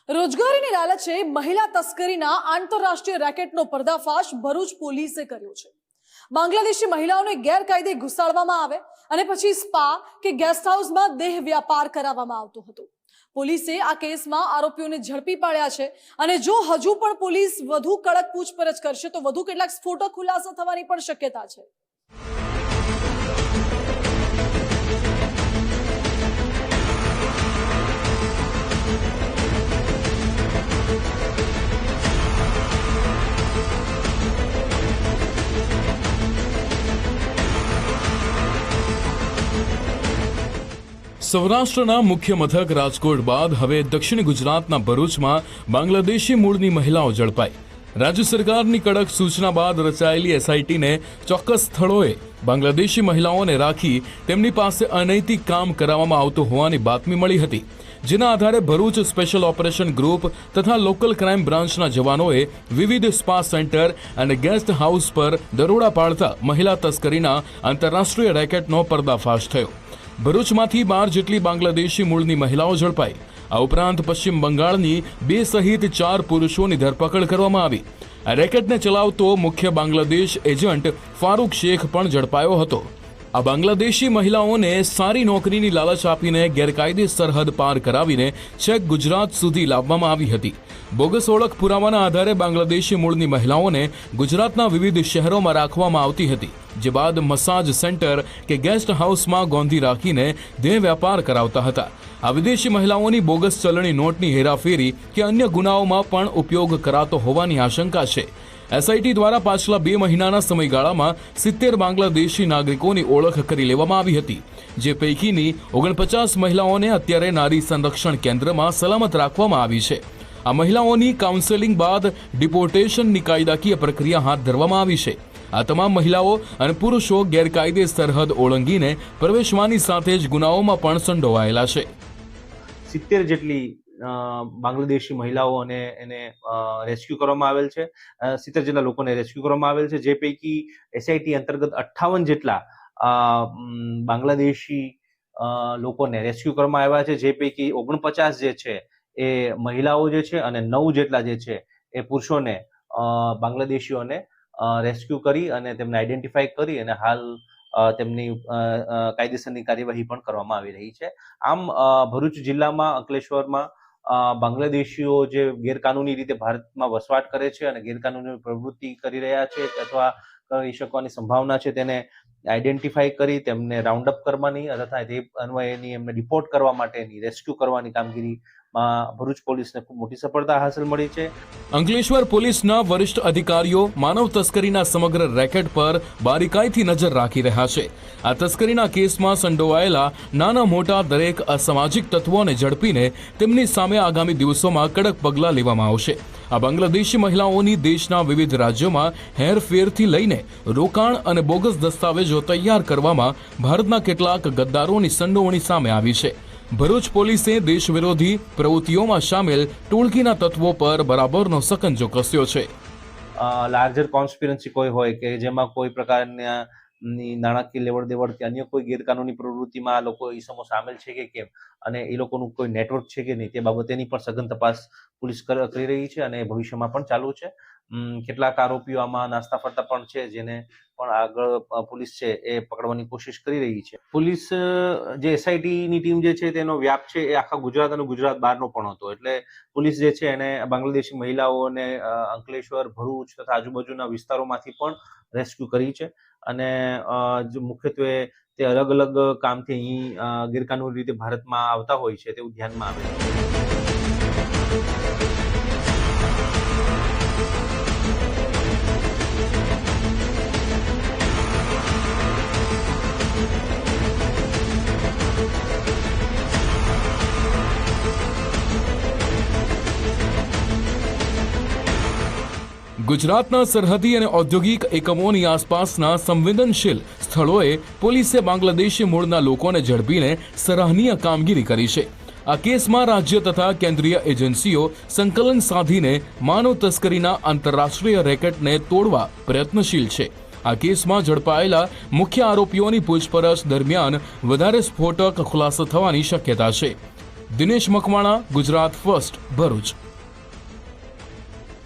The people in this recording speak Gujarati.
રોજગારીની લાલચે મહિલા તસ્કરીના આંતરરાષ્ટ્રીય રેકેટનો પર્દાફાશ ભરૂચ પોલીસે કર્યો છે। બાંગ્લાદેશી મહિલાઓને ગેરકાયદે ઘુસાડવામાં આવે અને પછી સ્પા કે ગેસ્ટ હાઉસમાં દેહ વ્યાપાર કરાવવામાં આવતો હતો। પોલીસે આ કેસમાં આરોપીઓને ઝડપી પાડ્યા છે અને જો હજુ પણ પોલીસ વધુ કડક પૂછપરછ કરશે તો વધુ કેટલાક સ્ફોટક ખુલાસા થવાની પણ શક્યતા છે। સૌરાષ્ટ્રના મુખ્ય મથક રાજકોટ બાદ હવે દક્ષિણ ગુજરાતના ભરૂચમાં બાંગ્લાદેશી મૂળની મહિલાઓ ઝડપાઈ। રાજ્ય સરકારની કડક સૂચના બાદ રચાયેલી એસઆઈટીને ચોક્કસ સ્થળોએ બાંગ્લાદેશી મહિલાઓને રાખી તેમની પાસે અનૈતિક કામ કરાવવામાં આવતું હોવાની બાતમી મળી હતી, જેના આધારે ભરૂચ સ્પેશિયલ ઓપરેશન ગ્રુપ તથા લોકલ ક્રાઇમ બ્રાન્ચના જવાનોએ વિવિધ સ્પા સેન્ટર અને ગેસ્ટ હાઉસ પર દરોડા પાડતા મહિલા તસ્કરીના આંતરરાષ્ટ્રીય રેકેટનો પર્દાફાશ થયો। ભરૂચમાંથી 12 જેટલી બાંગ્લાદેશી મૂળની મહિલાઓ ઝડપાઈ। આ ઉપરાંત પશ્ચિમ બંગાળની 2 સહિત 4 પુરુષોની ધરપકડ કરવામાં આવી। આ રેકેટને ચલાવતો મુખ્ય બાંગ્લાદેશ એજન્ટ ફારૂક શેખ પણ ઝડપાયો હતો। આ બાંગ્લાદેશી મહિલાઓને સારી નોકરીની લાલચ આપીને ગેરકાયદે સરહદ પાર કરાવીને છેક ગુજરાત સુધી લાવવામાં આવી હતી। બોગસ ઓળખ પુરાવાના આધારે બાંગ્લાદેશી મૂળની મહિલાઓને ગુજરાતના વિવિધ શહેરોમાં રાખવામાં આવતી હતી, જે બાદ મસાજ સેન્ટર કે ગેસ્ટ હાઉસમાં ગોંધી રાખીને દેહ વ્યાપાર કરાવતા હતા। આ વિદેશી મહિલાઓની બોગસ ચલણી નોટની હેરાફેરી કે અન્ય ગુનાઓમાં પણ ઉપયોગ કરાતો હોવાની આશંકા છે। એસઆઈટી દ્વારા પાછલા 2 મહિનાના સમયગાળામાં 70 બાંગ્લાદેશી નાગરિકોની ઓળખ કરી લેવામાં આવી હતી, જે પૈકીની 49 મહિલાઓને અત્યારે નારી સંરક્ષણ કેન્દ્રમાં સલામત રાખવામાં આવી છે। આ મહિલાઓની કાઉન્સેલિંગ બાદ ડિપોર્ટેશનની કાયદાકીય પ્રક્રિયા હાથ ધરવામાં આવી છે। આ તમામ મહિલાઓ અને પુરુષો ગેરકાયદે સરહદ ઓળંગીને પ્રવેશવાની સાથે જ ગુનાઓમાં પણ સંડોવાયેલા છે। 70 જેટલી બાંગ્લાદેશી મહિલાઓ અને એને રેસ્ક્યુ કરવામાં આવેલ છે। 70 જેટલા લોકોને રેસ્ક્યુ કરવામાં આવેલ છે, જે પૈકી એસઆઈટી અંતર્ગત 58 જેટલા બાંગ્લાદેશી લોકોને રેસ્ક્યુ કરવામાં આવ્યા છે, જે પૈકી 49 જે છે એ મહિલાઓ જે છે અને 9 જેટલા જે છે એ પુરુષોને બાંગ્લાદેશીઓને રેસ્ક્યુ કરી અને તેમને આઈડેન્ટિફાઈ કરી અને હાલ તેમની કાયદેસરની કાર્યવાહી પણ કરવામાં આવી રહી છે। આમ ભરૂચ જિલ્લામાં અંકલેશ્વરમાં બાંગ્લાદેશીઓ જે ગેરકાનૂની રીતે ભારતમાં વસવાટ કરે છે અને ગેરકાનૂની પ્રવૃત્તિ કરી રહ્યા છે અથવા કરી શકવાની સંભાવના છે, તેને આઈડેન્ટિફાઈ કરી તેમને રાઉન્ડ અપ કરવાની તથા તે અન્વયેની એમને રિપોર્ટ કરવા માટેની રેસ્ક્યુ કરવાની કામગીરીમાં ભરૂચ પોલીસને ખૂબ મોટી સફળતા હાંસલ મળી છે। અંકલેશ્વર પોલીસના વરિષ્ઠ અધિકારીઓ માનવ તસ્કરીના સમગ્ર રેકેટ પર બારીકાઈથી નજર રાખી રહ્યા છે। આ તસ્કરીના કેસમાં સંડોવાયેલા નાના મોટા દરેક અસામાજિક તત્વોને ઝડપીને તેમની સામે આગામી દિવસોમાં કડક પગલાં લેવામાં આવશે। આ બાંગ્લાદેશી મહિલાઓની દેશના વિવિધ રાજ્યોમાં હેરફેરથી લઈને રોકાણ અને બોગસ દસ્તાવેજો તૈયાર કરવામાં ભારતના કેટલાક ગદ્દારોની સંડોવણી સામે આવી છે। ભરૂચ પોલીસે દેશ વિરોધી પ્રવૃત્તિઓમાં સામેલ ટોળકીના તત્વો પર બરાબરનો સકંજો કસ્યો છે। લાર્જર કોન્સ્પિરન્સી કોઈ હોય કે જેમાં કોઈ પ્રકારના નાણાકીય લેવડ દેવડ કે અન્ય કોઈ ગેરકાનૂની પ્રવૃત્તિમાં લોકો ઈસમો સામેલ છે કે કેમ અને એ લોકોનું કોઈ નેટવર્ક છે કે નહીં તે બાબતેની પણ સઘન તપાસ પોલીસ કરી રહી છે અને ભવિષ્યમાં પણ ચાલુ છે। કેટલાક આરોપીઓ આમાં નાસ્તા ફરતા પણ છે, જેને પણ આગળ પોલીસ છે એ પકડવાની કોશિશ કરી રહી છે। પોલીસ જે એસઆઈટીની ટીમ જે છે તેનો વ્યાપ છે એ આખા ગુજરાત અને ગુજરાત બહારનો પણ હતો, એટલે પોલીસ જે છે એને બાંગ્લાદેશી મહિલાઓને અંકલેશ્વર, ભરૂચ તથા આજુબાજુના વિસ્તારોમાંથી પણ રેસ્ક્યુ કરી છે અને મુખ્યત્વે તે અલગ અલગ કામથી અહીં ગેરકાનૂની રીતે ભારતમાં આવતા હોય છે તેવું ધ્યાનમાં આવે છે। ગુજરાતના સરહદી અને ઔદ્યોગિક એકમોની આસપાસના સંવેદનશીલ સ્થળોએ પોલીસે બાંગ્લાદેશી મૂળના લોકોને ઝડપીને સરાહનીય કામગીરી કરી છે। આ કેસમાં રાજ્ય તથા કેન્દ્રીય એજન્સીઓ સંકલન સાધીને માનવ તસ્કરીના આંતરરાષ્ટ્રીય રેકેટને તોડવા પ્રયત્નશીલ છે। આ કેસમાં ઝડપાયેલા મુખ્ય આરોપીઓની પૂછપરછ દરમિયાન વધારે સ્ફોટક ખુલાસો થવાની શક્યતા છે। દિનેશ મકવાણા, ગુજરાત ફર્સ્ટ, ભરૂચ.